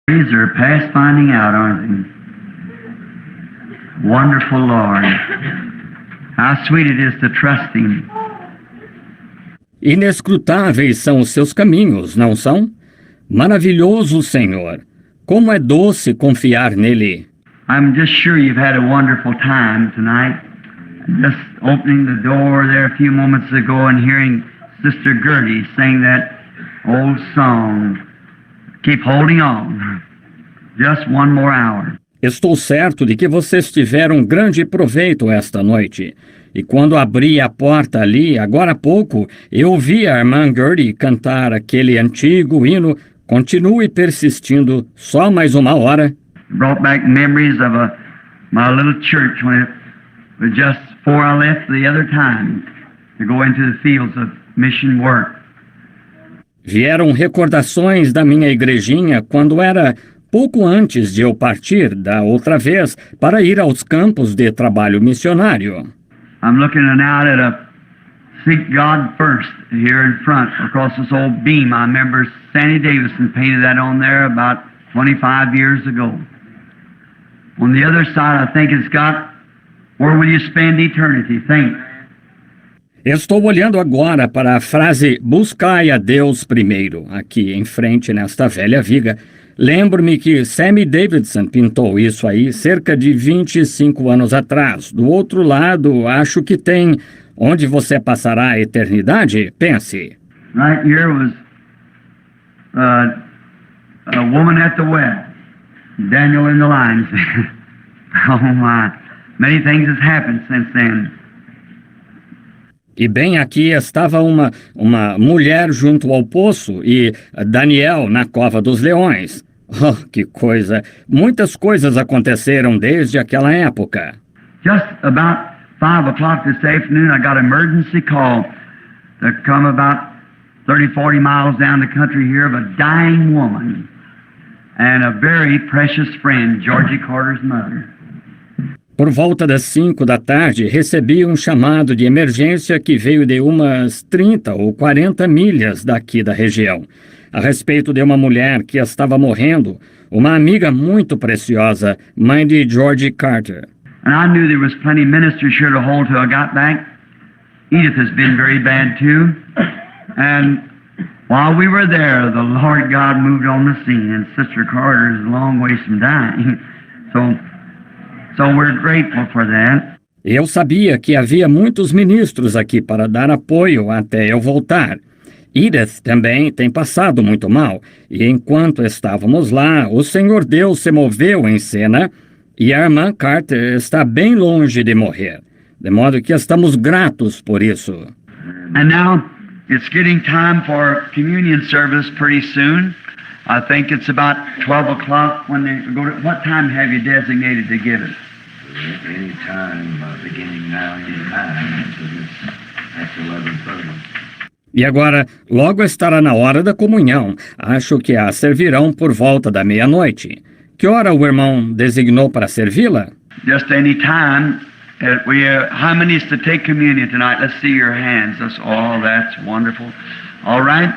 These are past finding out, aren't they? Wonderful Lord. How sweet it is to trust Him. Inescrutáveis são os seus caminhos, não são? Maravilhoso, Senhor. Como é doce confiar nele. I'm just sure you've had a wonderful time tonight. Just opening the door there a few moments ago and hearing Sister Gertie sing that old song, Keep Holding On. Just one more hour. Estou certo de que vocês tiveram grande proveito esta noite. E quando abri a porta ali, agora há pouco, eu ouvi a irmã Gertie cantar aquele antigo hino, Continue persistindo, só mais uma hora. Brought back memories of my little church when it was just before I left the other time to go into the fields of mission work. Vieram recordações da minha igrejinha quando era pouco antes de eu partir da outra vez para ir aos campos de trabalho missionário. I'm looking out at a Seek God First here in front across this old beam. I remember Sandy Davison painted that on there about 25 years ago. On the other side, I think it's got, where will you spend eternity? Think. Estou olhando agora para a frase Buscai a Deus primeiro, aqui em frente nesta velha viga. Lembro-me que Sammy Davidson pintou isso aí cerca de 25 anos atrás. Do outro lado, acho que tem Onde você passará a eternidade? Pense. Right here was a woman at the well. Daniel in the lines. Oh my. Many things has happened since then. E bem aqui estava uma mulher junto ao poço e Daniel na cova dos leões. Oh, que coisa! Muitas coisas aconteceram desde aquela época. Just about 5 o'clock this afternoon, I got an emergency call to come about 30, 40 miles down the country here of a dying woman and a very precious friend, Georgie Carter's mother. Por volta das 5 da tarde, recebi um chamado de emergência que veio de umas 30 ou 40 milhas daqui da região, a respeito de uma mulher que estava morrendo, uma amiga muito preciosa, mãe de Georgie Carter. And I knew there was plenty of ministers here to hold till I got back. Edith has been very bad too. And while we were there, the Lord God moved on the scene, and Sister Carter is a long ways from dying. So we're grateful for that. Eu sabia que havia muitos ministros aqui para dar apoio até eu voltar. Edith também tem passado muito mal, e enquanto estávamos lá, o Senhor Deus se moveu em cena, e a irmã Carter está bem longe de morrer, de modo que estamos gratos por isso. And now it's getting time for communion service pretty soon. I think it's about 12 o'clock when they go to, what time have you designated to give it? Any time beginning now, any time, after 11:30. E agora, logo estará na hora da comunhão. Acho que a servirão por volta da meia-noite. Que hora o irmão designou para servi-la? Just any time. How many is to take communion tonight? Let's see your hands. That's wonderful. All right.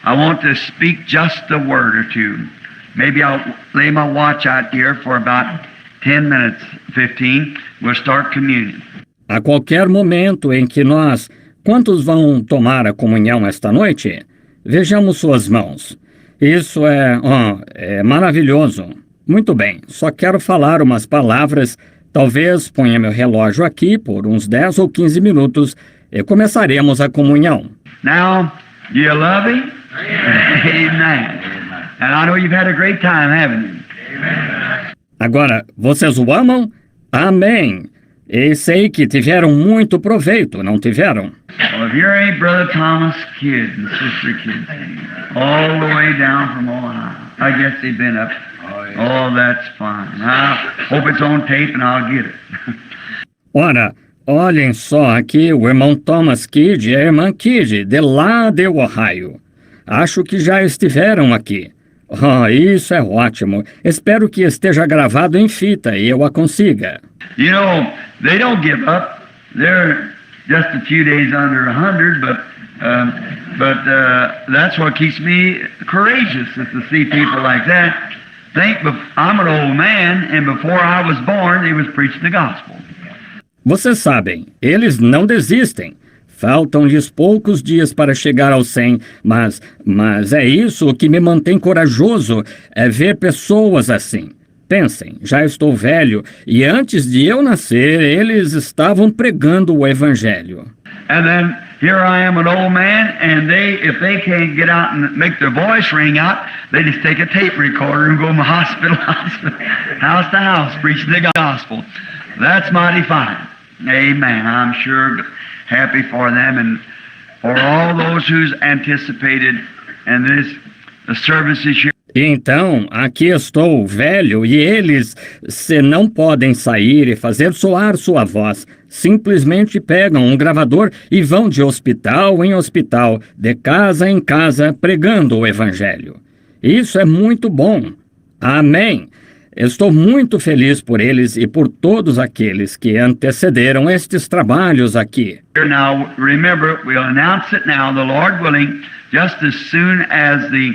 I want to speak just a word or two. Maybe I'll lay my watch out here for about 10 minutes, 15. We'll start communion. A qualquer momento em que nós... Quantos vão tomar a comunhão esta noite? Vejamos suas mãos. Isso é maravilhoso. Muito bem, só quero falar umas palavras. Talvez ponha meu relógio aqui por uns 10 ou 15 minutos e começaremos a comunhão. Now, do you love him? Amen. And I know you've had a great time, haven't you? Amen. Agora, vocês o amam? Amém. E sei que tiveram muito proveito, não tiveram? Well, if you're a Brother Thomas kid and Sister kid, all the way down from Ohio, I guess they've been up. Oh, that's fine. I hope it's on tape and I'll get it. Ora, olhem só aqui o irmão Thomas Kidd e a irmã Kidd, de lá de Ohio. Acho que já estiveram aqui. Oh, isso é ótimo. Espero que esteja gravado em fita e eu a consiga. You know, they don't give up. They're just a few days under 100, but that's what keeps me courageous, is to see people like that I'm an old man, and before I was born, they was preaching the gospel. Vocês sabem, eles não desistem. Faltam-lhes poucos dias para chegar aos 100, mas é isso o que me mantém corajoso, é ver pessoas assim. Pensem, já estou velho e antes de eu nascer, eles estavam pregando o Evangelho. And then here I am, an old man, and if they can't get out and make their voice ring out, they just take a tape recorder and go from hospital, house to house, preaching the gospel. That's mighty fine. Amen. I'm sure happy for them and for all those who's anticipated and the services here. Então, aqui estou, velho, e eles, se não podem sair e fazer soar sua voz, simplesmente pegam um gravador e vão de hospital em hospital, de casa em casa, pregando o Evangelho. Isso é muito bom. Amém. Estou muito feliz por eles e por todos aqueles que antecederam estes trabalhos aqui. Now, remember, we'll announce it now, the Lord willing, just as soon as the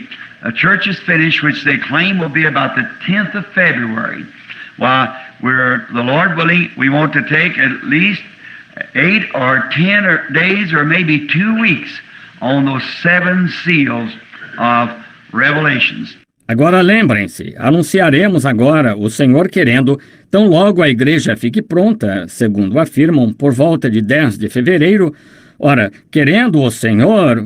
church is finished, which they claim will be about the 10th of February. Well, the Lord willing, we want to take at least 8 or 10 days or maybe 2 weeks on those 7 seals of Revelations. Agora lembrem-se, anunciaremos agora, o Senhor querendo, tão logo a igreja fique pronta, segundo afirmam, por volta de 10 de fevereiro. Ora, querendo o Senhor,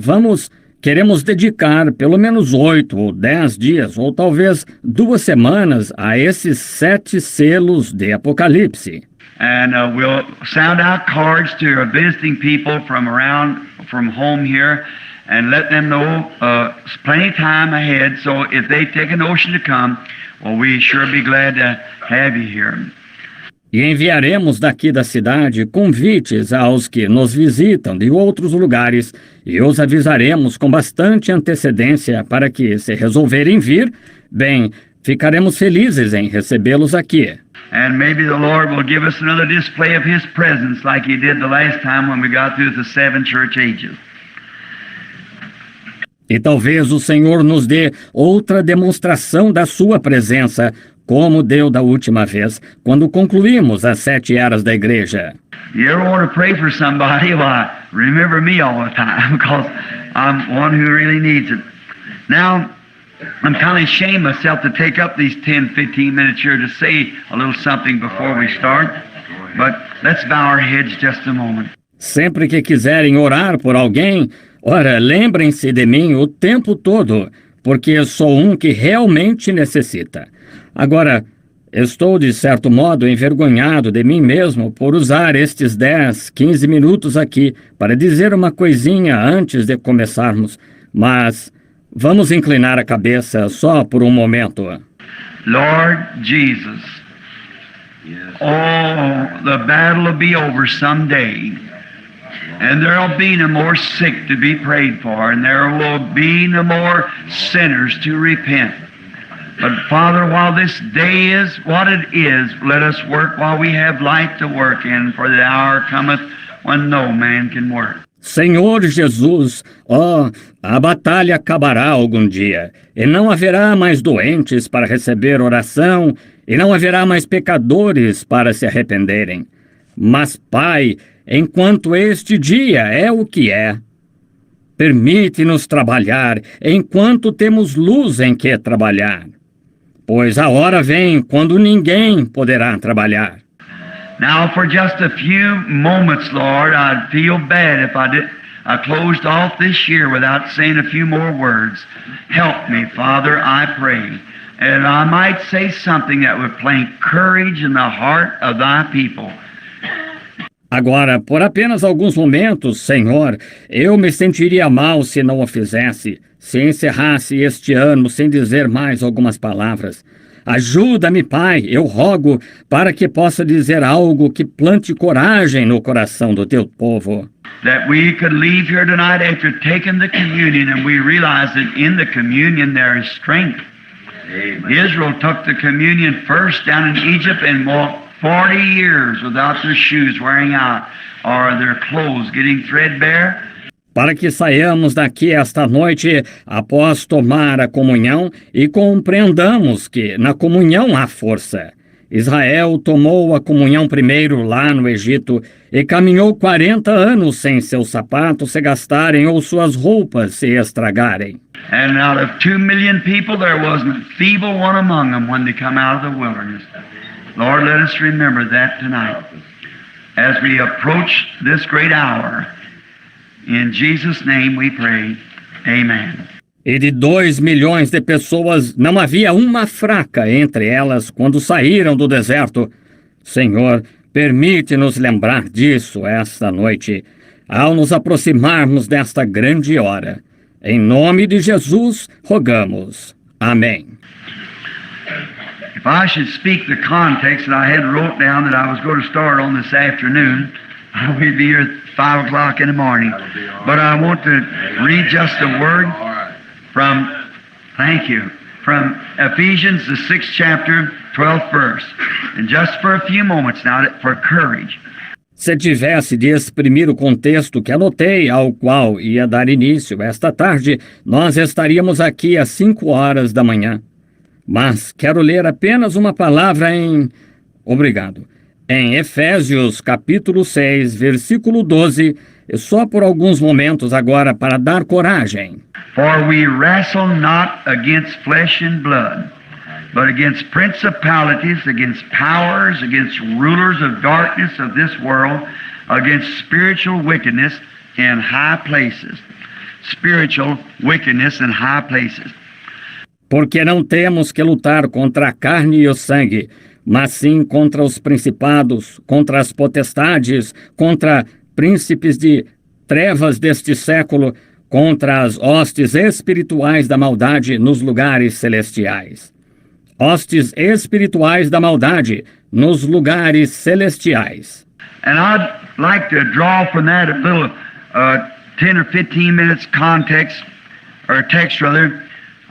queremos dedicar pelo menos 8 ou 10 dias, ou talvez 2 semanas, a esses 7 selos de Apocalipse. And we'll sound out cards to visiting people from home here, and let them know plenty of time ahead, so if they take a notion to come, well, we sure be glad to have you here. E enviaremos daqui da cidade convites aos que nos visitam de outros lugares e os avisaremos com bastante antecedência para que, se resolverem vir, bem, ficaremos felizes em recebê-los aqui. And maybe the Lord will give us another display of His presence like He did the last time when we got through the 7 church ages. E talvez o Senhor nos dê outra demonstração da sua presença, como deu da última vez, quando concluímos as 7 eras da igreja. You ever want to pray for somebody? Well, remember me all the time, because I'm one who really needs it. Now, I'm kind of ashamed myself to take up these 10, 15 minutes here to say a little something before we start, but let's bow our heads just a moment. Sempre que quiserem orar por alguém, ora, lembrem-se de mim o tempo todo, porque sou um que realmente necessita. Agora, estou de certo modo envergonhado de mim mesmo por usar estes 10, 15 minutos aqui para dizer uma coisinha antes de começarmos, mas vamos inclinar a cabeça só por um momento. Lord Jesus, oh, the battle will be over someday. And there will be no more sick to be prayed for, and there will be no more sinners to repent. But Father, while this day is what it is, let us work while we have light to work in, for the hour cometh when no man can work. Senhor Jesus, a batalha acabará algum dia, e não haverá mais doentes para receber oração, e não haverá mais pecadores para se arrependerem. Mas, Pai, enquanto este dia é o que é, permite-nos trabalhar enquanto temos luz em que trabalhar, pois a hora vem quando ninguém poderá trabalhar. Now, for just a few moments, Lord, I'd feel bad if I closed off this year without saying a few more words. Help me, Father, I pray, and I might say something that would plant courage in the heart of thy people. Agora, por apenas alguns momentos, Senhor, eu me sentiria mal se não o fizesse, se encerrasse este ano sem dizer mais algumas palavras. Ajuda-me, Pai, eu rogo, para que possa dizer algo que plante coragem no coração do teu povo. That we could leave here tonight after taking the communion, and we realize that in the communion there is strength. Amen. Israel took the communion first down in Egypt and walked 40 years without their shoes wearing out or their clothes getting threadbare. para que saiamos daqui esta noite após tomar a comunhão e compreendamos que na comunhão há força. Israel tomou a comunhão primeiro lá no Egito e caminhou 40 anos sem seus sapatos se gastarem ou suas roupas se estragarem. And out of 2 million people, there wasn't a feeble one among them when they come out of the wilderness. Lord, let us remember that tonight as we approach this great hour. In Jesus' name we pray. Amen. E de 2 milhões de pessoas, não havia uma fraca entre elas quando saíram do deserto. Senhor, permite-nos lembrar disso esta noite, ao nos aproximarmos desta grande hora. Em nome de Jesus, rogamos. Amém. If I should speak the context that I had wrote down that I was going to start on this afternoon, we'd be here at 5 o'clock in the morning. But I want to read just a word from Ephesians, the 6th chapter, 12th verse. And just for a few moments now, for courage. Se tivesse de exprimir o contexto que anotei, ao qual ia dar início esta tarde, nós estaríamos aqui às 5 horas da manhã. Mas quero ler apenas uma palavra em Efésios capítulo 6, versículo 12, e só por alguns momentos agora para dar coragem. For we wrestle not against flesh and blood, but against principalities, against powers, against rulers of darkness of this world, against spiritual wickedness in high places. Spiritual wickedness in high places. Porque não temos que lutar contra a carne e o sangue, mas sim contra os principados, contra as potestades, contra príncipes de trevas deste século, contra as hostes espirituais da maldade nos lugares celestiais. Hostes espirituais da maldade nos lugares celestiais. And I'd like to draw from that a little 10 or 15 minutes context, or text rather.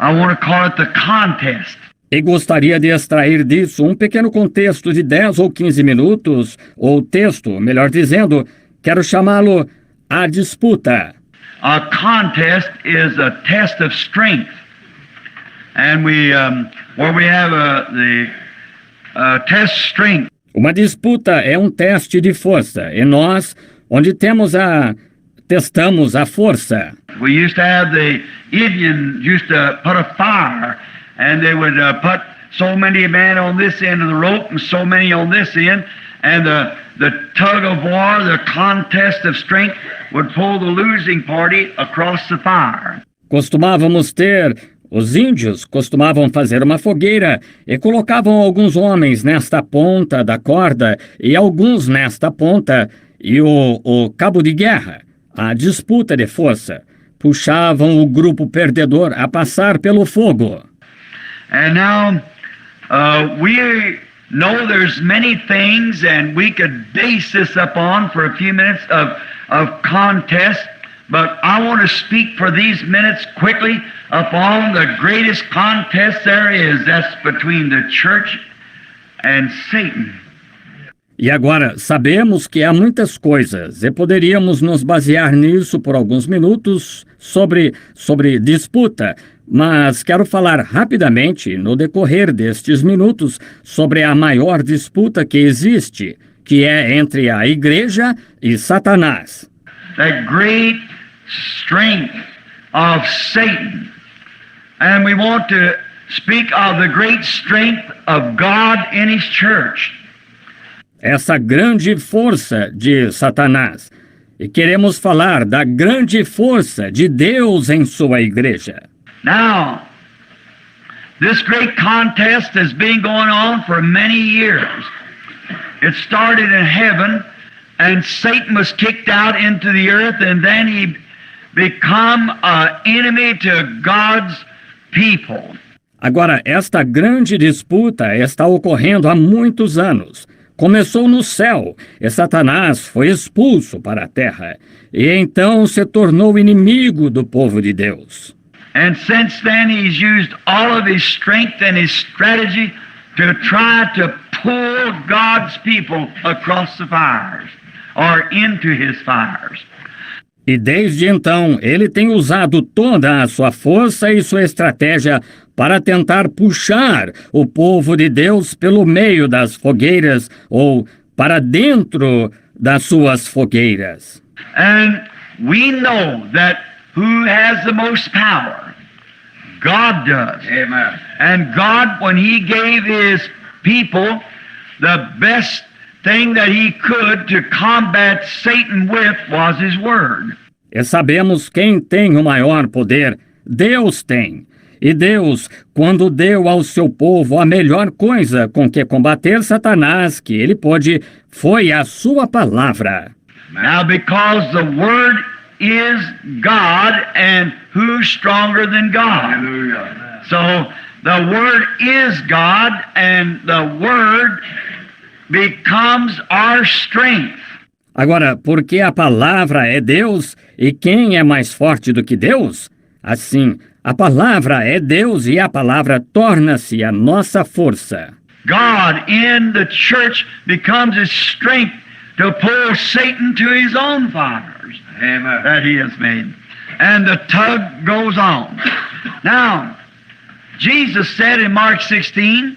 I want to call it the contest. E gostaria de extrair disso um pequeno contexto de 10 ou 15 minutos, ou texto, melhor dizendo, quero chamá-lo a disputa. A contest is a test of strength. And where we have the test strength. Uma disputa é um teste de força, e nós, onde testamos a força. We used to have the Indians used to put a fire, and they would put so many men on this end of the rope and so many on this end, and the tug of war, the contest of strength, would pull the losing party across the fire. Os índios costumavam fazer uma fogueira e colocavam alguns homens nesta ponta da corda e alguns nesta ponta, e o cabo de guerra, a disputa de força, puxavam o grupo perdedor a passar pelo fogo. And now we know there's many things, and we could base this upon for a few minutes of contest, but I want to speak for these minutes quickly upon the greatest contest there is. That's between the church and Satan. E agora, sabemos que há muitas coisas, e poderíamos nos basear nisso por alguns minutos sobre disputa, mas quero falar rapidamente, no decorrer destes minutos, sobre a maior disputa que existe, que é entre a Igreja e Satanás. The great strength of Satan. And we want to speak of the great strength of God in His church. Essa grande força de Satanás. E queremos falar da grande força de Deus em sua igreja. Now, this great contest has been going on for many years. It started in heaven, and Satan was kicked out into the earth, and then he become an enemy to God's people. Agora, esta grande disputa está ocorrendo há muitos anos. Começou no céu, e Satanás foi expulso para a terra, e então se tornou inimigo do povo de Deus. And since then he's used all of his strength and his strategy to try to pull God's people across the fires, or into his fires. E desde então, ele tem usado toda a sua força e sua estratégia para tentar puxar o povo de Deus pelo meio das fogueiras ou para dentro das suas fogueiras. And we know that who has the most power? God does. Amen. And God, when He gave His people the best thing that He could to combat Satan with was His Word. E sabemos quem tem o maior poder. Deus tem. E Deus, quando deu ao seu povo a melhor coisa com que combater Satanás que ele pôde, foi a sua palavra. Now, because the Word is God, and who's stronger than God? Hallelujah. So, the Word is God, and the Word becomes our strength. Agora, porque a palavra é Deus, e quem é mais forte do que Deus? Assim, a palavra é Deus e a palavra torna-se a nossa força. God in the church becomes His strength to pull Satan to his own fires Amen. that He has made. And the tug goes on. Now, Jesus said in Mark 16,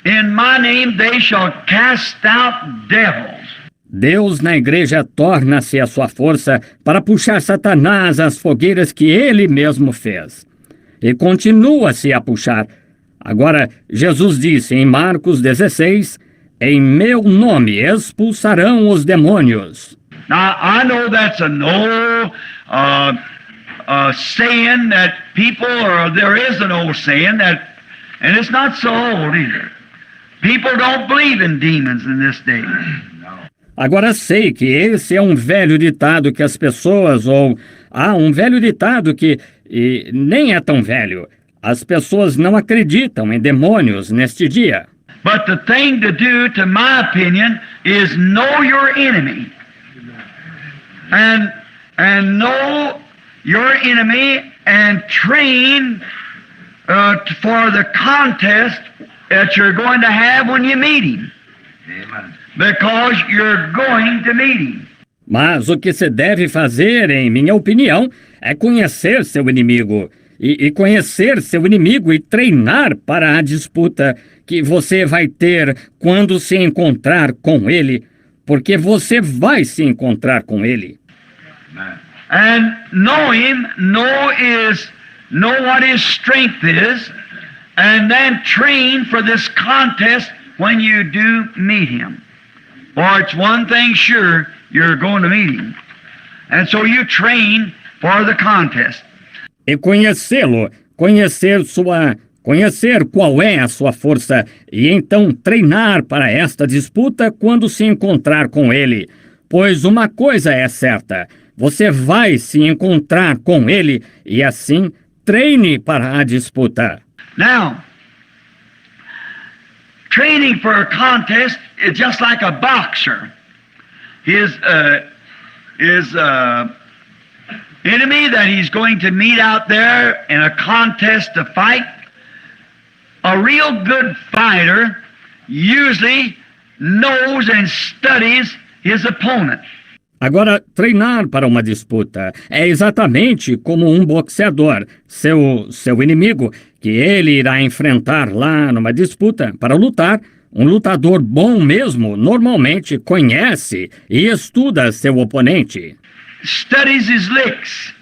"In my name they shall cast out devils." Deus na igreja torna-se a sua força para puxar Satanás às fogueiras que ele mesmo fez. E continua-se a puxar. Agora, Jesus disse em Marcos 16, "Em meu nome expulsarão os demônios." Now, I know that's an old saying that people, or there is an old saying that, and it's not so old either. People don't believe in demons in this day. Agora sei que esse é um velho ditado que as pessoas, ou um velho ditado que nem é tão velho. As pessoas não acreditam em demônios neste dia. But the thing to do, to my opinion, is know your enemy. And know your enemy and train for the contest that you're going to have when you meet him. Amen. Because you're going to meet him. Mas o que se deve fazer, em minha opinião, é conhecer seu inimigo. E conhecer seu inimigo e treinar para a disputa que você vai ter quando se encontrar com ele. Porque você vai se encontrar com ele. Amen. And know him, know what his strength is, and then train for this contest when you do meet him. For it's one thing sure, you're going to meet him. And so you train for the contest. E conhecê-lo, conhecer qual é a sua força, e então treinar para esta disputa quando se encontrar com ele. Pois uma coisa é certa, você vai se encontrar com ele, e assim treine para a disputa. Now, training for a contest is just like a boxer. His enemy that he's going to meet out there in a contest to fight, a real good fighter usually knows and studies his opponent. Agora, treinar para uma disputa é exatamente como um boxeador, seu inimigo, que ele irá enfrentar lá numa disputa para lutar. Um lutador bom mesmo normalmente conhece e estuda seu oponente. Studies his licks,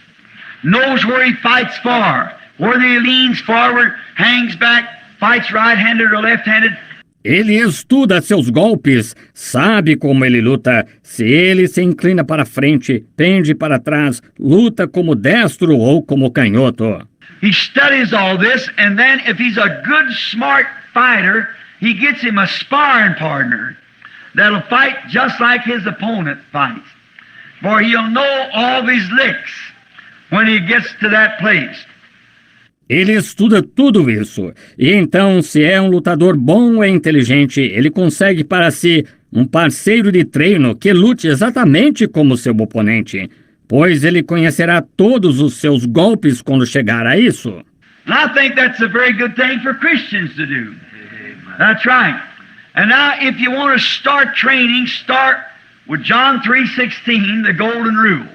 knows where he fights for, whether he leans forward, hangs back, fights right-handed or left-handed. Ele estuda seus golpes, sabe como ele luta, se ele se inclina para frente, pende para trás, luta como destro ou como canhoto. He studies all this, and then if he's a good, smart fighter, he gets him a sparring partner that'll fight just like his opponent fights. For he'll know all these licks when he gets to that place. Ele estuda tudo isso, e então, se é um lutador bom e inteligente, ele consegue para si um parceiro de treino que lute exatamente como seu oponente, pois ele conhecerá todos os seus golpes quando chegar a isso. And I think that's a very good thing for Christians to do. That's right. And now, if you want to start training, start with John 3:16, the golden rule.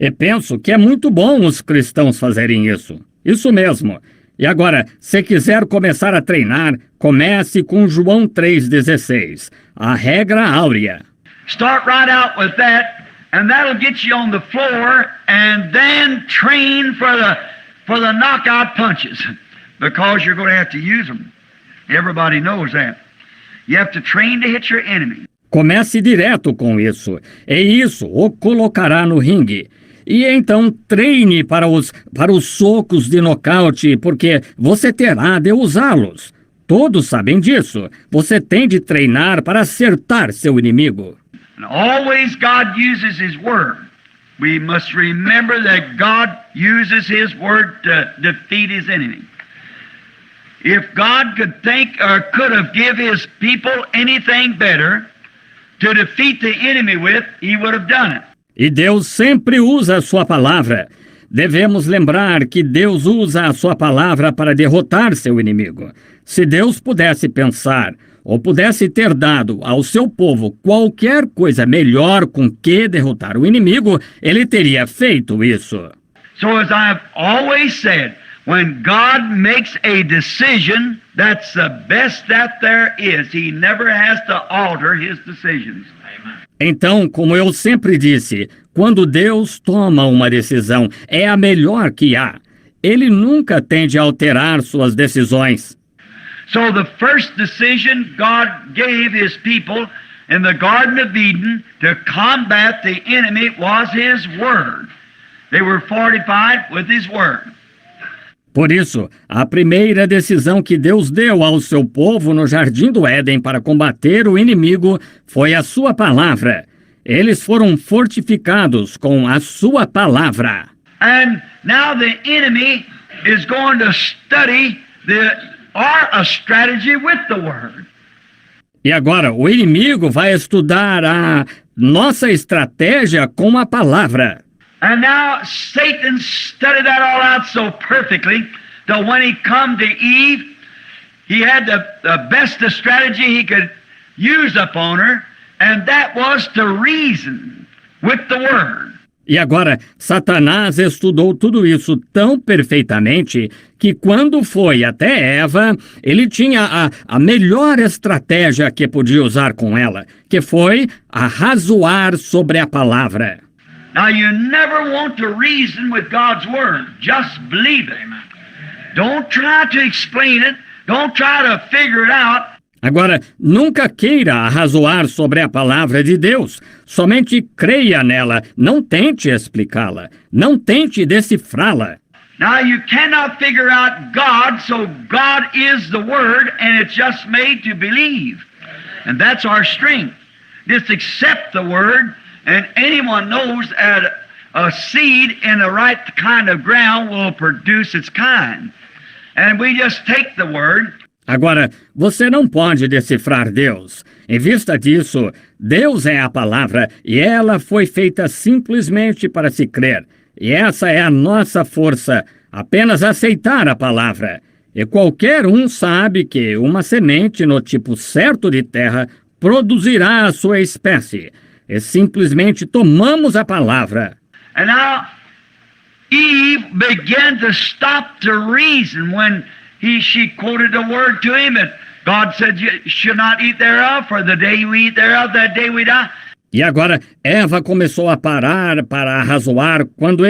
E penso que é muito bom os cristãos fazerem isso. Isso mesmo. E agora, se quiser começar a treinar, comece com João 3,16, a regra áurea. Start right out with that, and that'll get you on the floor, and then train for the knockout punches, because you're going to have to use them. Everybody knows that. You have to train to hit your enemy. Comece direto com isso, e isso o colocará no ringue. E então treine para os socos de nocaute, porque você terá de usá-los. Todos sabem disso. Você tem de treinar para acertar seu inimigo. And always God uses His Word. We must remember that God uses His Word to defeat His enemy. If God could think or could have given His people anything better to defeat the enemy with, He would have done it. E Deus sempre usa a sua palavra. Devemos lembrar que Deus usa a sua palavra para derrotar seu inimigo. Se Deus pudesse pensar ou pudesse ter dado ao seu povo qualquer coisa melhor com que derrotar o inimigo, ele teria feito isso. So as I've always said, when God makes a decision, that's the best that there is. He never has to alter His decisions. Então, como eu sempre disse, quando Deus toma uma decisão, é a melhor que há. Ele nunca tem de alterar suas decisões. So the first decision God gave His people in the Garden of Eden to combat the enemy was His Word. They were fortified with His Word. Por isso, a primeira decisão que Deus deu ao seu povo no Jardim do Éden para combater o inimigo foi a sua palavra. Eles foram fortificados com a sua palavra. And now the enemy is going to study a strategy with the Word. E agora, o inimigo vai estudar a nossa estratégia com a palavra. And now Satan studied that all out so perfectly that when he come to Eve, he had the best strategy he could use upon her, and that was to reason with the Word. E agora, Satanás estudou tudo isso tão perfeitamente que quando foi até Eva, ele tinha a melhor estratégia que podia usar com ela, que foi arrazoar sobre a palavra. Now, you never want to reason with God's Word. Just believe it. Don't try to explain it. Don't try to figure it out. Agora, nunca queira arrazoar sobre a palavra de Deus. Somente creia nela. Não tente explicá-la. Não tente decifrá-la. Now, you cannot figure out God, so God is the Word, and it's just made to believe. And that's our strength. Just accept the Word. And anyone knows that a seed in the right kind of ground will produce its kind. And we just take the Word. Agora, você não pode decifrar Deus. Em vista disso, Deus é a palavra e ela foi feita simplesmente para se crer. E essa é a nossa força, apenas aceitar a palavra. E qualquer um sabe que uma semente no tipo certo de terra produzirá a sua espécie. E simplesmente tomamos a palavra. And now, Eve began to stop to reason when she quoted the Word to him. And God said, you should not eat thereof, for the day you eat thereof, that day we die. E agora, Eva começou a parar para arrazoar quando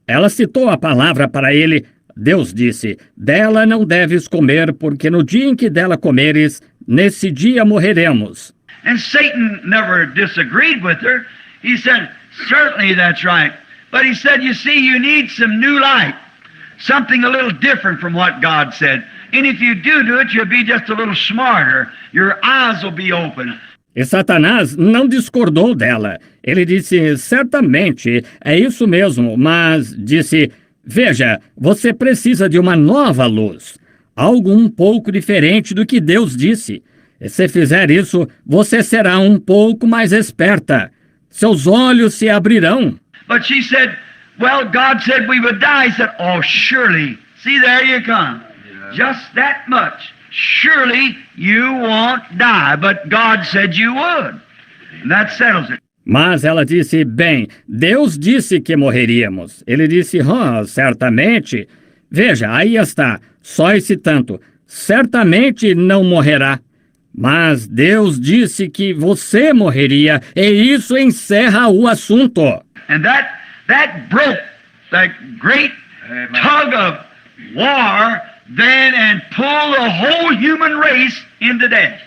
ela citou a palavra para ele. Deus disse, dela não deves comer, porque no dia em que dela comeres, nesse dia morreremos. And Satan never disagreed with her. He said, certainly that's right. But he said, you see, you need some new light. Something a little different from what God said. And if you do it, you'll be just a little smarter. Your eyes will be open. E Satanás não discordou dela. Ele disse, certamente, é isso mesmo, mas disse, veja, você precisa de uma nova luz. Algo um pouco diferente do que Deus disse. E se fizer isso, você será um pouco mais esperta. Seus olhos se abrirão. But she said, well, God said we would die. He said, oh, surely. See, there you come. Just that much. Surely you won't die, but God said you would. And that settles it. Mas ela disse, bem, Deus disse que morreríamos. Ele disse, certamente. Veja, aí está, só esse tanto. Certamente não morrerá. Mas Deus disse que você morreria, e isso encerra o assunto. And that broke that great tug of war then and pulled the whole human race into death.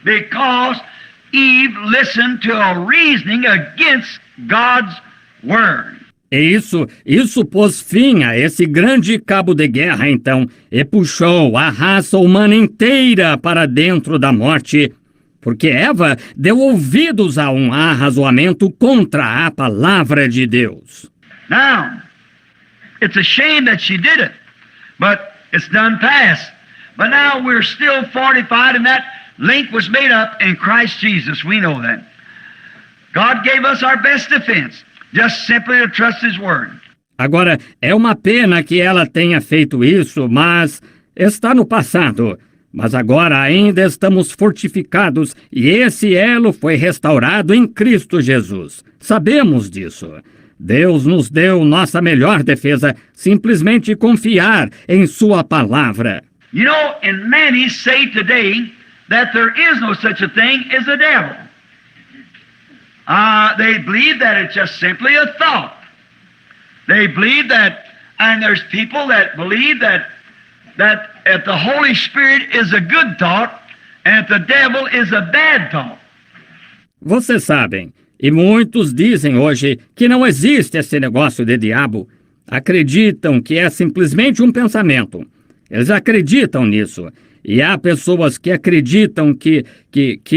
Because Eve listened to a reasoning against God's word. E isso pôs fim a esse grande cabo de guerra, então, e puxou a raça humana inteira para dentro da morte, porque Eva deu ouvidos a um arrazoamento contra a palavra de Deus. Now, it's a shame that she did it, but it's done past. But now we're still fortified, and that link was made up in Christ Jesus. We know that. God gave us our best defense, just simply to trust His Word. Agora, é uma pena que ela tenha feito isso, mas está no passado. Mas agora ainda estamos fortificados e esse elo foi restaurado em Cristo Jesus. Sabemos disso. Deus nos deu nossa melhor defesa, simplesmente confiar em Sua palavra. You know, and many say today that there is no such a thing as a devil. They believe that it's just simply a thought. They believe that, and there's people that believe that if the Holy Spirit is a good thought, and if the devil is a bad thought. Vocês sabem, e muitos dizem hoje que não existe esse negócio de diabo. Acreditam que é simplesmente um pensamento. Eles acreditam nisso. E há pessoas que acreditam que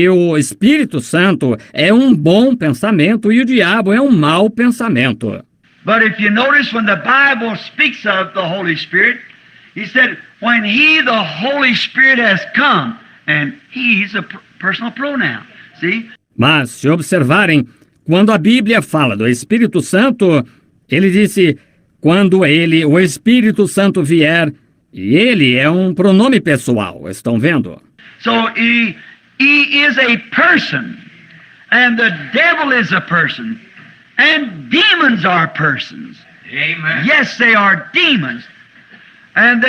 o Espírito Santo é um bom pensamento e o diabo é um mau pensamento. But if you notice when the Bible speaks of the Holy Spirit, He said, when the Holy Spirit has come, and He's a personal pronoun. See? Mas, se observarem, quando a Bíblia fala do Espírito Santo, ele disse, quando o Espírito Santo vier, e ele é um pronome pessoal, estão vendo? So he is a person, and the devil is a person, and demons are persons. Amen. Yes, they are demons, and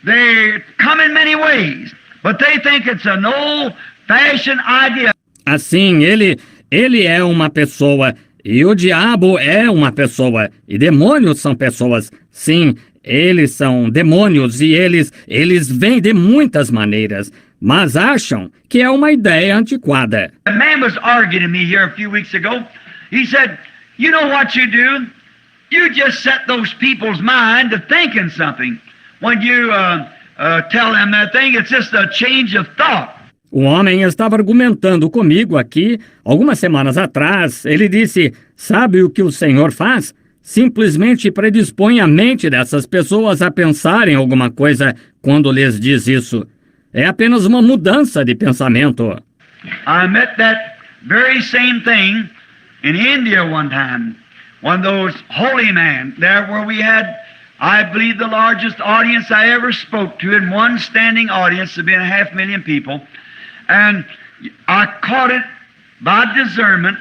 they come in many ways, but they think it's an old-fashioned idea. Assim, ele é uma pessoa, e o diabo é uma pessoa, e demônios são pessoas, sim. Eles são demônios e eles vêm de muitas maneiras, mas acham que é uma ideia antiquada. A man was arguing to me here a few weeks ago. He said, you know what you do? You just set those people's mind to thinking something. When you tell them that thing, it's just a change of thought. O homem estava argumentando comigo aqui algumas semanas atrás. Ele disse, sabe o que o Senhor faz? Simplesmente predispõe a mente dessas pessoas a pensar em alguma coisa quando lhes diz isso. É apenas uma mudança de pensamento. I met that very same thing in India one time. One of those holy men there where we had, I believe, the largest audience I ever spoke to in one standing audience of being 500,000 people. And I caught it by discernment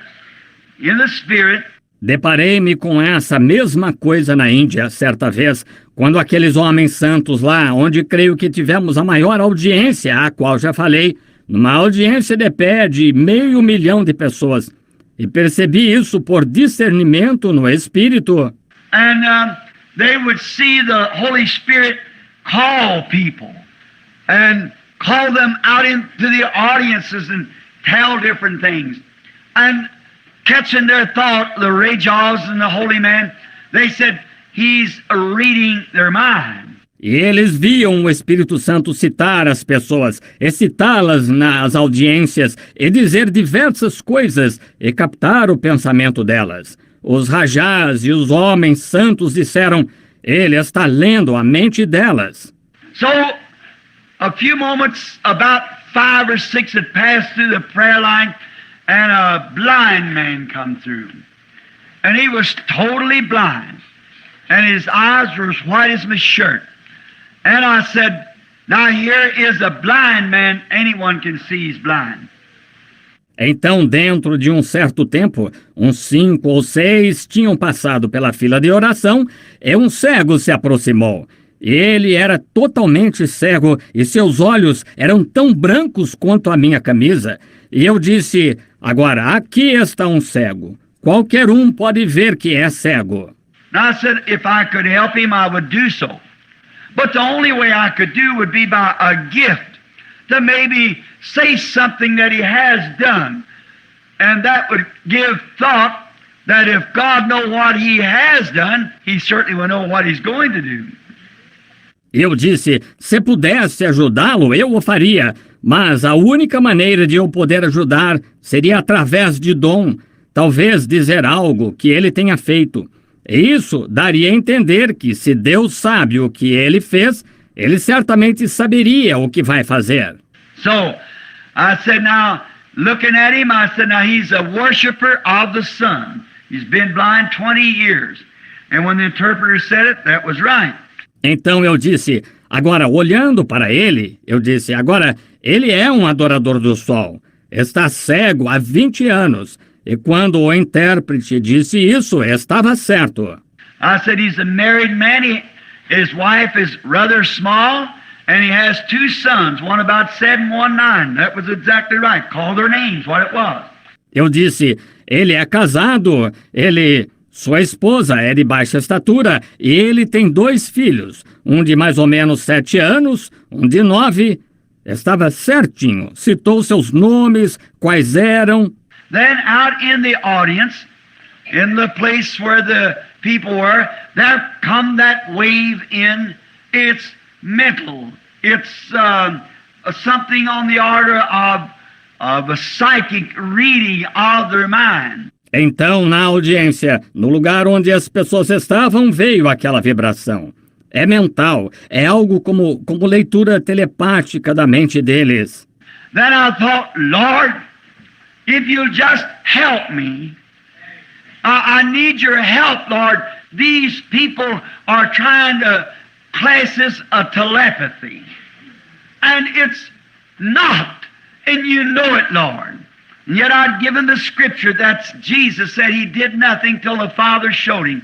in the Spirit. Deparei-me com essa mesma coisa na Índia, certa vez, quando aqueles homens santos lá, onde creio que tivemos a maior audiência, a qual já falei, numa audiência de pé de 500,000 de pessoas. E percebi isso por discernimento no Espírito. And they would see the Holy Spirit call people and call them out into the audiences and tell different things. And catching their thought, the Ray Jaws and the holy man, they said, he's reading their mind. E eles viam o Espírito Santo citar as pessoas, excitá-las nas audiências e dizer diversas coisas e captar o pensamento delas. Os rajás e os homens santos disseram, ele está lendo a mente delas. So, a few moments, about 5 or 6 had passed through the prayer line, and a blind man come through. And he was totally blind. And his eyes were as white as my shirt. And I said, now here is a blind man. Anyone can see he's blind. Então, dentro de um certo tempo, uns 5 ou 6 tinham passado pela fila de oração e um cego se aproximou. Ele era totalmente cego e seus olhos eram tão brancos quanto a minha camisa. E eu disse, agora, aqui está um cego. Qualquer um pode ver que é cego. Now I said, if I could help him, I would do so. But the only way I could do would be by a gift to maybe say something that he has done. And that would give thought that if God knows what he has done, he certainly will know what he's going to do. Eu disse, se pudesse ajudá-lo, eu o faria. Mas a única maneira de eu poder ajudar seria através de dom. Talvez dizer algo que ele tenha feito. Isso daria a entender que se Deus sabe o que ele fez, ele certamente saberia o que vai fazer. So, I said, now, looking at him, I said, now he's a worshiper of the sun. He's been blind 20 years. And when the interpreter said it, that was right. Então eu disse, agora olhando para ele, eu disse, agora ele é um adorador do sol. Está cego há 20 anos. E quando o intérprete disse isso, estava certo. I said, he's a married man. His wife is rather small. And he has 2 sons, one about 7, one 9. That was exactly right. Call their names, what it was. Eu disse, ele é casado, sua esposa é de baixa estatura e ele tem 2 filhos, um de mais ou menos 7 anos, um de 9. Estava certinho, citou seus nomes, quais eram. Then out in the audience, in the place where the people were, there come that wave in. It's mental. It's something on the order of a psychic reading of their mind. Então, na audiência, no lugar onde as pessoas estavam, veio aquela vibração. É mental, é algo como leitura telepática da mente deles. Then I thought, Lord, if you'll just help me, I need your help, Lord. These people are trying to class this a telepathy. And it's not, and you know it, Lord. And yet I'd given the scripture that Jesus said he did nothing till the Father showed him.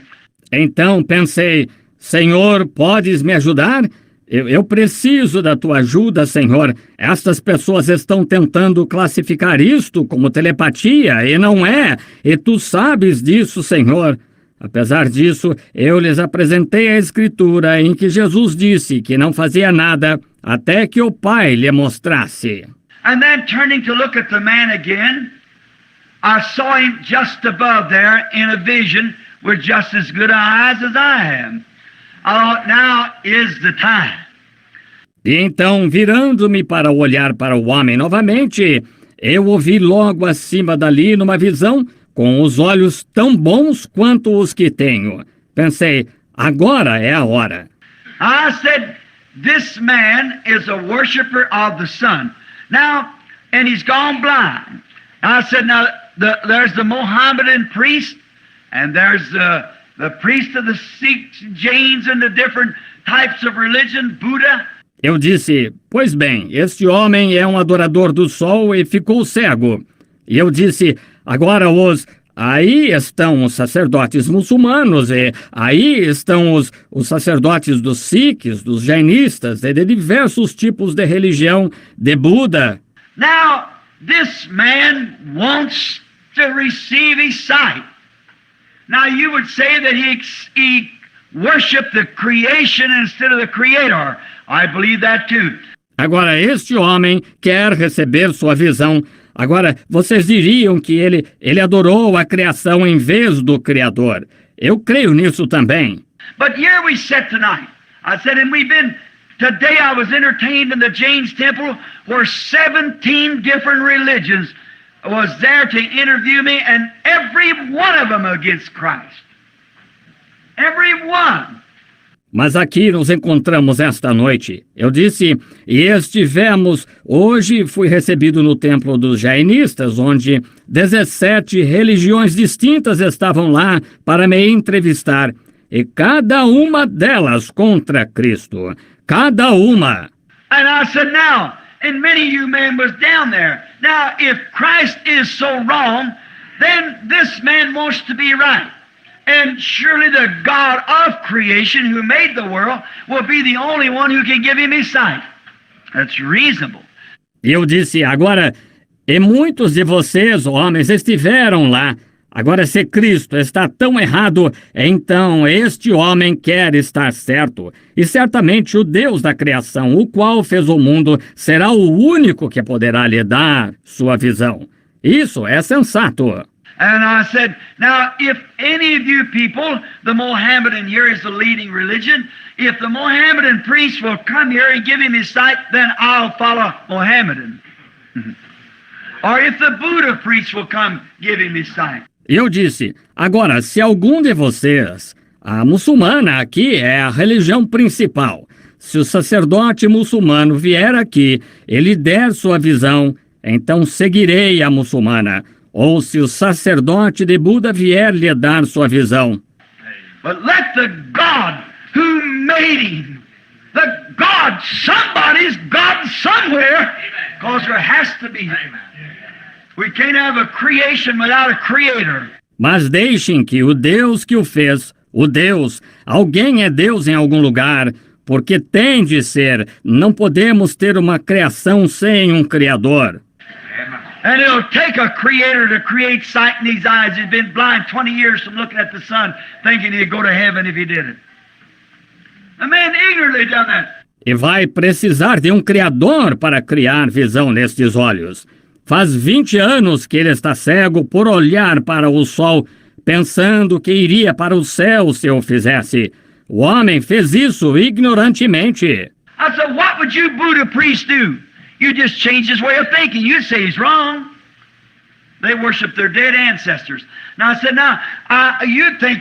Então pensei, Senhor, podes me ajudar? Eu preciso da tua ajuda, Senhor. Estas pessoas estão tentando classificar isto como telepatia, e não é. E tu sabes disso, Senhor. Apesar disso, eu lhes apresentei a Escritura em que Jesus disse que não fazia nada até que o Pai lhe mostrasse. And then turning to look at the man again, I saw him just above there in a vision with just as good eyes as I have. I thought, now is the time. E então, virando-me para olhar para o homem novamente, eu o vi logo acima dali numa visão, com os olhos tão bons quanto os que tenho. Pensei, agora é a hora. I said, this man is a worshiper of the sun. Now, and he's gone blind. I said, now, there's the Mohammedan priest, and there's the priest of the Sikhs, Jains, and the different types of religion, Buddha. Eu disse, pois bem, este homem é um adorador do sol e ficou cego. E eu disse, agora aí estão os sacerdotes muçulmanos, e aí estão os sacerdotes dos Sikhs, dos Jainistas, e de diversos tipos de religião, de Buda. Now, this man wants to receive his sight. Now, you would say that he worshiped the creation instead of the creator. I believe that too. Agora, este homem quer receber sua visão. Agora, vocês diriam que ele adorou a criação em vez do Criador. Eu creio nisso também. But here we sit tonight. I said, and today I was entertained in the James Temple where 17 different religions was there to interview me, and every one of them against Christ. Every one. Mas aqui nos encontramos esta noite. Eu disse, hoje fui recebido no templo dos Jainistas, onde 17 religiões distintas estavam lá para me entrevistar, e cada uma delas contra Cristo. Cada uma. And I said, now, and many of you men was down there. Now, if Christ is so wrong, then this man wants to be right. And surely the God of creation who made the world will be the only one who can give him his sight. That's reasonable. E eu disse, agora, e muitos de vocês, homens, estiveram lá. Agora, se Cristo está tão errado, então este homem quer estar certo. E certamente o Deus da criação, o qual fez o mundo, será o único que poderá lhe dar sua visão. Isso é sensato. And I said, now, if any of you people, the Mohammedan here is the leading religion, if the Mohammedan priest will come here and give him his sight, then I'll follow Mohammedan. Or if the Buddha priest will come give him his sight. Eu disse, agora, se algum de vocês, a muçulmana aqui é a religião principal. Se o sacerdote muçulmano vier aqui, ele der sua visão, então seguirei a muçulmana. Ou se o sacerdote de Buda vier lhe dar sua visão. But let the God who made him, the God, somebody's God somewhere, because there has to be. We can't have a creation without a creator. Mas deixem que o Deus que o fez, o Deus, alguém é Deus em algum lugar, porque tem de ser, não podemos ter uma criação sem um Criador. And it'll take a creator to create sight in these eyes. He's been blind 20 years from looking at the sun, thinking he'd go to heaven if he did it. A man ignorantly done that. E vai precisar de um Criador para criar visão nestes olhos. Faz 20 anos que ele está cego por olhar para o sol, pensando que iria para o céu se o fizesse. O homem fez isso ignorantemente. I said, what would you Buddha priests do? You just change his way of thinking. You say he's wrong. They worship their dead ancestors. Now I said, you'd say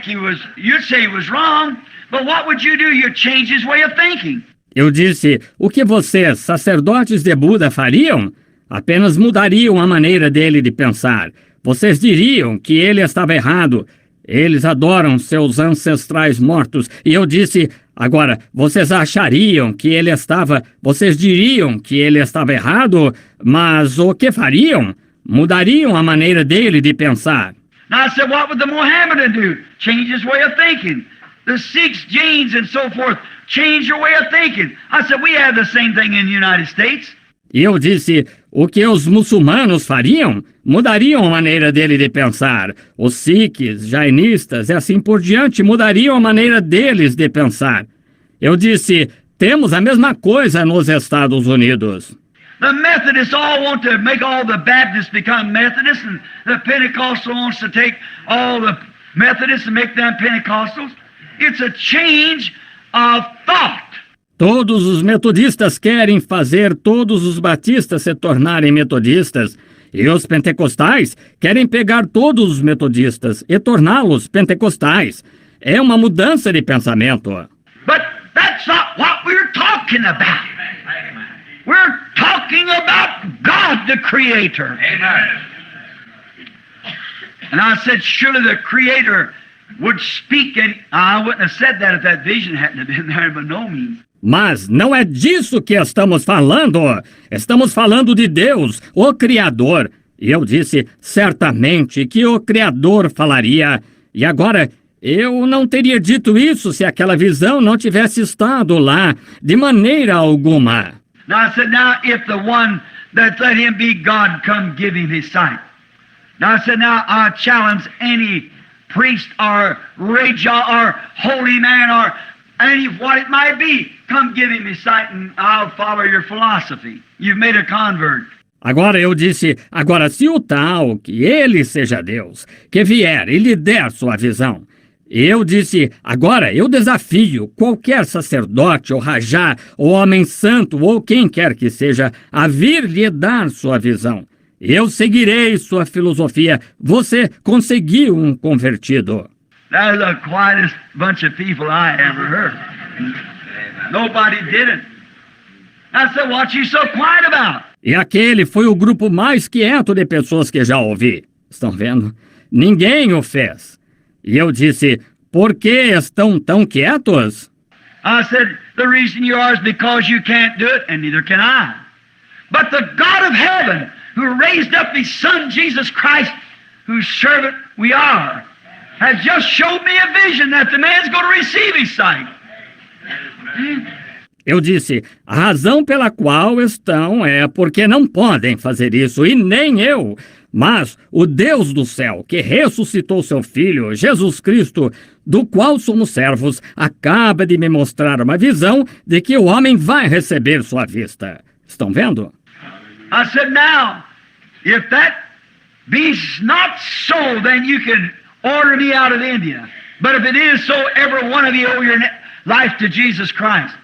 he was wrong, but what would you do? You'd change his way of thinking. Eu disse, o que vocês, sacerdotes de Buda, fariam? Apenas mudariam a maneira dele de pensar. Vocês diriam que ele estava errado. Eles adoram seus ancestrais mortos. E eu disse, agora, vocês achariam que ele estava... Vocês diriam que ele estava errado, mas o que fariam? Mudariam a maneira dele de pensar. Now I said, what would the Mohammedan do? Change his way of thinking. The Sikhs, Jains, and so forth, change your way of thinking. I said, we have the same thing in the United States. E eu disse, o que os muçulmanos fariam? Mudariam a maneira dele de pensar. Os sikhs, jainistas e assim por diante mudariam a maneira deles de pensar. Eu disse, temos a mesma coisa nos Estados Unidos. The Methodists all want to make all the Baptists become Methodists, and the Pentecostal wants to take all the Methodists and make them Pentecostals. It's a change of thought. Todos os metodistas querem fazer todos os batistas se tornarem metodistas, e os pentecostais querem pegar todos os metodistas e torná-los pentecostais. É uma mudança de pensamento. But that's not what we're talking about. We're talking about God, the Creator. Amen. And I said, surely the Creator would speak, and I wouldn't have said that if that vision hadn't have been there, by no means. Mas não é disso que estamos falando. Estamos falando de Deus, o Criador. E eu disse, certamente que o Criador falaria. E agora, eu não teria dito isso se aquela visão não tivesse estado lá, de maneira alguma. Now I said, now if the one that let him be God come give him his sight. Now I said, now I challenge any priest or Raja or holy man or any what it might be, come give him his sight and I'll follow your philosophy. You've made a convert. Agora eu disse, agora se o tal, que ele seja Deus, que vier e lhe der sua visão. Eu disse, agora eu desafio qualquer sacerdote ou rajá, ou homem santo, ou quem quer que seja, a vir lhe dar sua visão. Eu seguirei sua filosofia. Você conseguiu um convertido. That's the quietest bunch of people I ever heard. Nobody did it. I said, what you so quiet about? E aquele foi o grupo mais quieto de pessoas que já ouvi. Estão vendo? Ninguém o fez. E eu disse, por que estão tão quietos? I said, the reason you are is because you can't do it, and neither can I. But the God of heaven, who raised up His Son, Jesus Christ, whose servant we are, has just showed me a vision that the man's going to receive his sight. Eu disse, a razão pela qual estão é porque não podem fazer isso, e nem eu. Mas o Deus do céu, que ressuscitou seu Filho, Jesus Cristo, do qual somos servos, acaba de me mostrar uma visão de que o homem vai receber sua vista. Estão vendo? I said, now, if that be not so, then you can order me out of India. But if it is so, every one of you owe your life to Jesus Christ.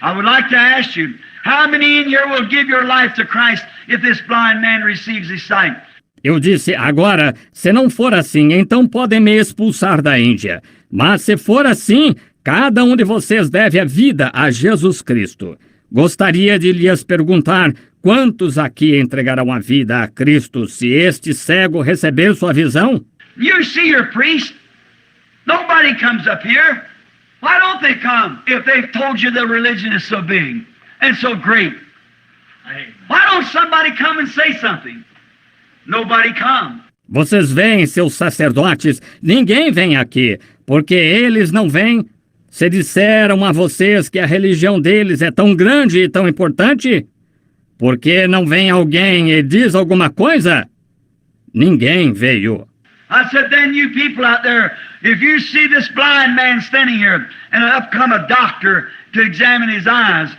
I would like to ask you, how many in here will give your life to Christ if this blind man receives his sight? Eu disse, agora, se não for assim, então podem me expulsar da Índia. Mas se for assim, cada um de vocês deve a vida a Jesus Cristo. Gostaria de lhes perguntar, quantos aqui entregarão a vida a Cristo se este cego receber sua visão? You see your priest. Nobody comes up here. Why don't they come if they've told you the religion is so big and so great? Why don't somebody come and say something? Nobody come. Vocês veem, seus sacerdotes, ninguém vem aqui, porque eles não vêm. Se disseram a vocês que a religião deles é tão grande e tão importante, por que não vem alguém e diz alguma coisa? Ninguém veio. I said, then you people out there, if you see this blind man standing here, and up come a doctor to examine his eyes,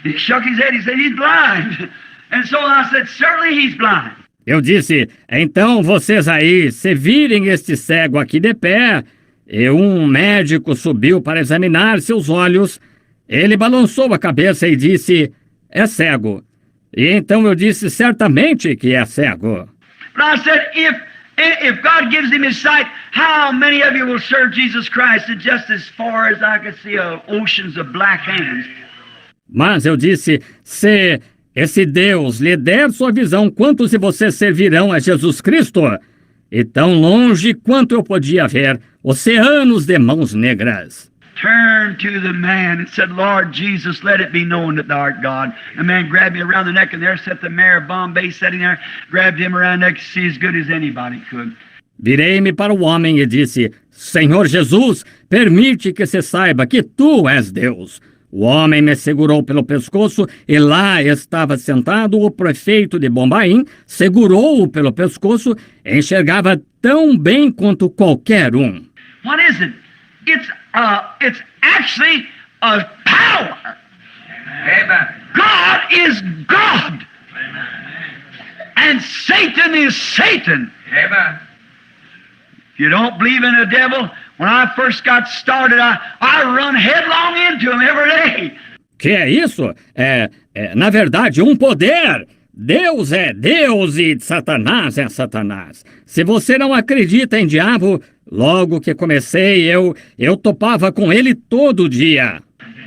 he shook his head, he said, he's blind. And so I said, certainly he's blind. Eu disse, então vocês aí, se virem este cego aqui de pé, e um médico subiu para examinar seus olhos, ele balançou a cabeça e disse, é cego. E então eu disse, certamente que é cego. But I said, if God gives him his sight, how many of you will serve Jesus Christ? And just as far as I could see, oceans of black hands. Mas eu disse, se esse Deus lhe der sua visão, quantos de vocês servirão a Jesus Cristo? E tão longe quanto eu podia ver, oceanos de mãos negras. Turned to the man and said, Lord Jesus, let it be known that thou art God. The man grabbed me around the neck, and there sat the mayor of Bombay sitting there, grabbed him around the neck to see as good as anybody could. Virei-me para o homem e disse, Senhor Jesus, permite que se saiba que tu és Deus. O homem me segurou pelo pescoço e lá estava sentado o prefeito de Bombaim, segurou-o pelo pescoço e enxergava tão bem quanto qualquer um. What is it? It's actually a power. Amen. God is God. And Satan is Satan. Amen. If you don't believe in the devil, when I first got started, I run headlong into him every day. Que é isso? Na verdade, um poder. Deus é Deus e Satanás é Satanás. Se você não acredita em diabo, logo que comecei, eu topava com ele todo dia.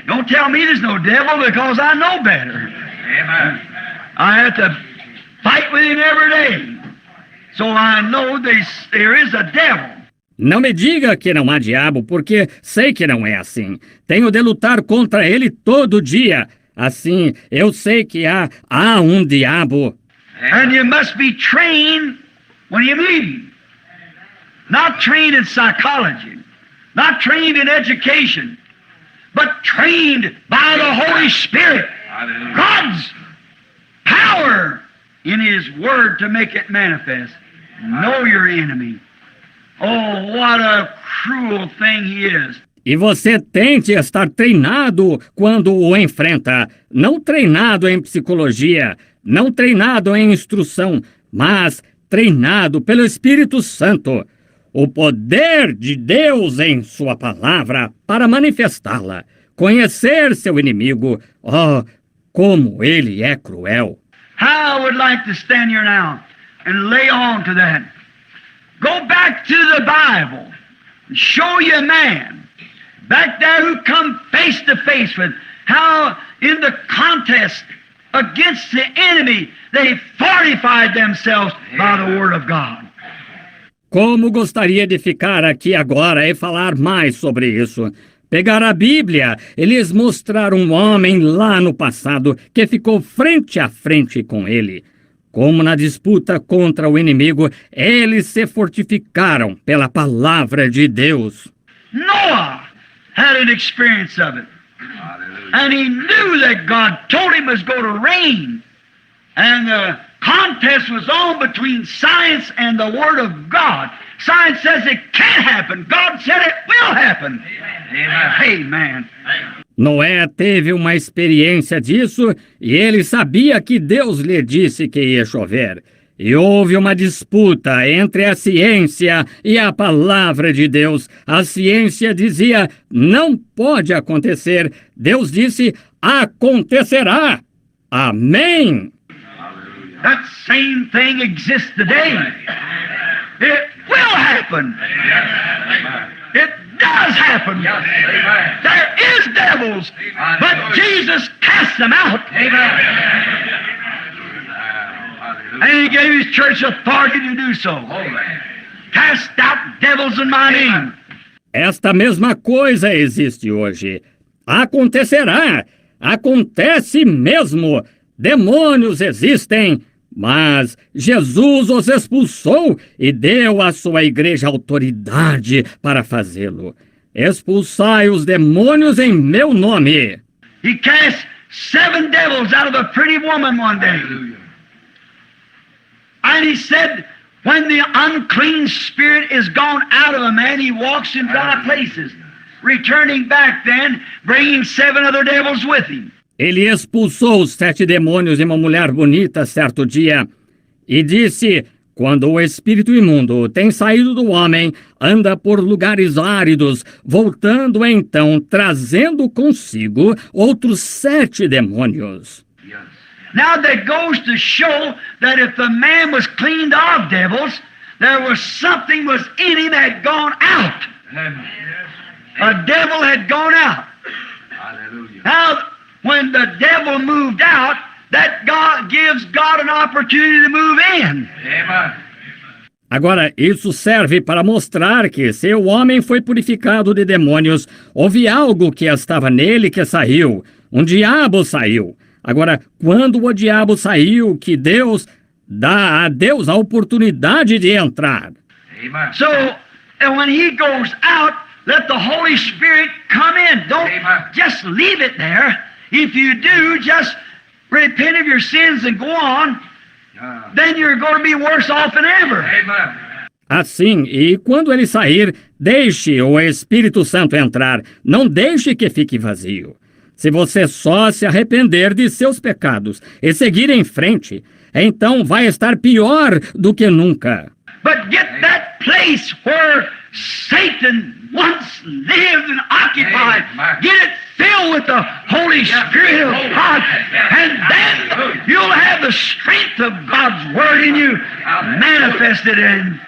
Don't tell me there's no devil because I know better. Amen. I have to fight with him every day. So I know there is a devil. Não me diga que não há diabo, porque sei que não é assim. Tenho de lutar contra ele todo dia. Assim, eu sei que há um diabo. And you must be trained when you believe. Not trained in psychology, not trained in education, but trained by the Holy Spirit. Hallelujah. God's power in His Word to make it manifest. Know your enemy. Oh, what a cruel thing he is. E você tem de estar treinado quando o enfrenta. Não treinado em psicologia, não treinado em instrução, mas treinado pelo Espírito Santo. O poder de Deus em sua palavra para manifestá-la. Conhecer seu inimigo. Oh, como ele é cruel. How I would like to stand here now and lay on to that. Go back to the Bible and show you a man back there who come face to face with how in the contest against the enemy they fortified themselves by the Word of God. Como gostaria de ficar aqui agora e falar mais sobre isso. pegar a Bíblia, eles mostraram um homem lá no passado que ficou frente a frente com ele. Como na disputa contra o inimigo, eles se fortificaram pela palavra de Deus. Noah had an experience of it. And he knew that God told him it was going to rain. And the contest was on between science and the Word of God. Science says it can't happen. God said it will happen. Amen. Noé teve uma experiência disso e ele sabia que Deus lhe disse que ia chover. E houve uma disputa entre a ciência e a palavra de Deus. A ciência dizia, não pode acontecer. Deus disse, acontecerá. Amém. That same thing exists today. It will happen. It does happen. There is devils, but Jesus cast them out. And He gave His church authority to do so. Cast out devils in my name. Esta mesma coisa existe hoje. Acontecerá. Acontece mesmo. Demônios existem, mas Jesus os expulsou e deu à sua igreja autoridade para fazê-lo. Expulsai os demônios em meu nome. He cast 7 devils out of a pretty woman one day. And He said, when the unclean spirit is gone out of a man, he walks in dry places, returning back then, bringing 7 other devils with him. Ele expulsou os 7 demônios de uma mulher bonita certo dia e disse, quando o espírito imundo tem saído do homem, anda por lugares áridos, voltando então, trazendo consigo outros 7 demônios. Now that goes to show that if the man was cleaned of devils, there was something was in him that had gone out. A devil had gone out. Now, when the devil moved out, that God gives God an opportunity to move in. Agora, isso serve para mostrar que se o homem foi purificado de demônios, houve algo que estava nele que saiu. Um diabo saiu. Agora, quando o diabo saiu, que Deus dá a Deus a oportunidade de entrar. So, and when he goes out, let the Holy Spirit come in. Don't just leave it there. If you do, just repent of your sins and go on, then you're going to be worse off than ever. Assim, e quando ele sair, deixe o Espírito Santo entrar. Não deixe que fique vazio. Se você só se arrepender de seus pecados e seguir em frente, então vai estar pior do que nunca. But get that place where Satan once lived and occupied. Get it filled with the Holy Spirit of God. And then you'll have the strength of God's Word in you manifested and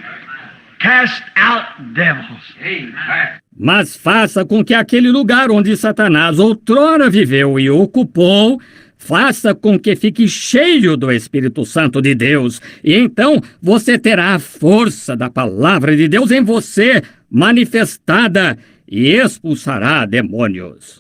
cast out devils. Mas faça com que aquele lugar onde Satanás outrora viveu e ocupou, faça com que fique cheio do Espírito Santo de Deus. E então você terá a força da palavra de Deus em você, manifestada, e expulsará demônios.